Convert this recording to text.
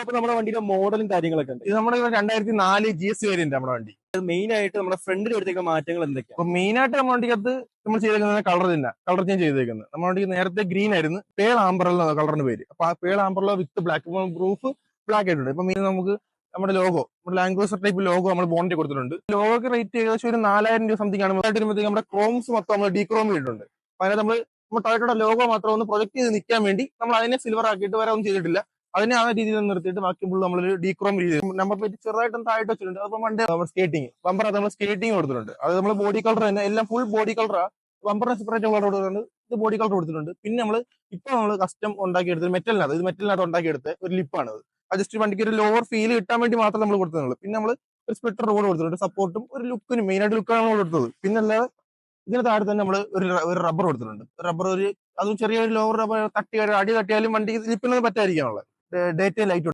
അപ്പൊ നമ്മുടെ വണ്ടിയുടെ മോഡലും കാര്യങ്ങളൊക്കെ ഉണ്ട്. ഇത് നമ്മുടെ 2004 GS വേരിയന്റ് നമ്മുടെ വണ്ടി. മെയിൻ ആയിട്ട് നമ്മുടെ ഫ്രണ്ടിൽ എടുത്തേക്കുന്ന മാറ്റങ്ങൾ എന്തൊക്കെയാണ്? അപ്പൊ മെയിൻ ആയിട്ട് നമ്മുടെ വണ്ടിക്കകത്ത് നമ്മൾ ചെയ്തേക്കുന്നത് കളർ തന്നെ, കളർ ചേഞ്ച് ചെയ്തേക്കുന്നത്. നമ്മുടെ വണ്ടി നേരത്തെ ഗ്രീൻ ആയിരുന്നു, പേൾ ആംബറല്ല കളറിന് പേര്. അപ്പൊ ആ പേൾ ആംബറല്ല വിത്ത് ബ്ലാക്ക് പ്രൂഫ് ബ്ലാക്ക് ആയിട്ടുണ്ട്. ഇപ്പൊ മെയിൻ നമുക്ക് നമ്മുടെ ലോഗോ, നമ്മുടെ ലാൻഡ് ക്രൂസർ ടൈപ്പ് ലോഗോ നമ്മൾ ബോണ്ടിൽ കൊടുത്തിട്ടുണ്ട്. ലോഗോക്ക് റേറ്റ് ഏകദേശം ഒരു 4000 രൂപ സംതിങ് ആണ്. വരുമ്പോഴത്തേക്ക് നമ്മുടെ ക്രോംസ് മൊത്തം നമ്മൾ ഡീക്രോം ചെയ്തിട്ടുണ്ട്. അപ്പൊ അതിനകത്ത് നമ്മൾ ടൊയോട്ടയുടെ ലോഗോ മാത്രം ഒന്ന് പ്രൊജക്ട് ചെയ്ത് നിൽക്കാൻ വേണ്ടി നമ്മൾ അതിനെ സിൽവർ ആക്കിയിട്ട് വരെ ഒന്നും ചെയ്തിട്ടില്ല. അതിനെ ആ രീതിയിൽ നിർത്തിയിട്ട് ബാക്കി ഫുൾ നമ്മളൊരു ഡീക്രോം രീതി നമ്പർ പ്ലേറ്റ് ചെറുതായിട്ടൊന്ന് താഴെ വെച്ചിട്ടുണ്ട്. അപ്പൊ വണ്ടി നമ്മൾ സ്കേറ്റിംഗ് ബമ്പർ നമ്മൾ സ്കേറ്റിംഗ് കൊടുത്തിട്ടുണ്ട്. അത് നമ്മൾ ബോഡി കളർ തന്നെ എല്ലാം ഫുൾ ബോഡി കളറാ. ബമ്പറിന് സെപ്പറേറ്റ് കളർ കൊടുത്തിട്ടുണ്ട്, ഇത് ബോഡി കളർ കൊടുത്തിട്ടുണ്ട്. പിന്നെ നമ്മൾ കസ്റ്റം ഉണ്ടാക്കിയെടുത്തത് മെറ്റലിനകത്ത്, ഇത് മെറ്റലിനകത്ത് ഉണ്ടാക്കിയെടുത്ത ഒരു ലിപ്പാണ് അത് ജസ്റ്റ് വണ്ടിക്ക് ഒരു ലോവർ ഫീൽ കിട്ടാൻ വേണ്ടി മാത്രം നമ്മൾ കൊടുത്തിട്ടുള്ളൂ. പിന്നെ നമ്മൾ ഒരു സ്പ്ലിറ്റർ റോഡ് കൊടുത്തിട്ടുണ്ട്, സപ്പോർട്ടും ഒരു ലുക്കിനും മെയിൻ ആയിട്ട് ലുക്കാണ് നമ്മൾ കൊടുത്തത്. പിന്നെ അല്ലാതെ ഇതിന് താഴെ തന്നെ നമ്മൾ ഒരു റബ്ബർ കൊടുത്തിട്ടുണ്ട്. റബ്ബർ അതും ചെറിയൊരു ലോവർ റബ്ബർ അടി തട്ടിയാലും വണ്ടി ലിപ്പിനൊന്നും പറ്റാതിരിക്കാനുള്ള ഡേ ടൈം ലൈറ്റ്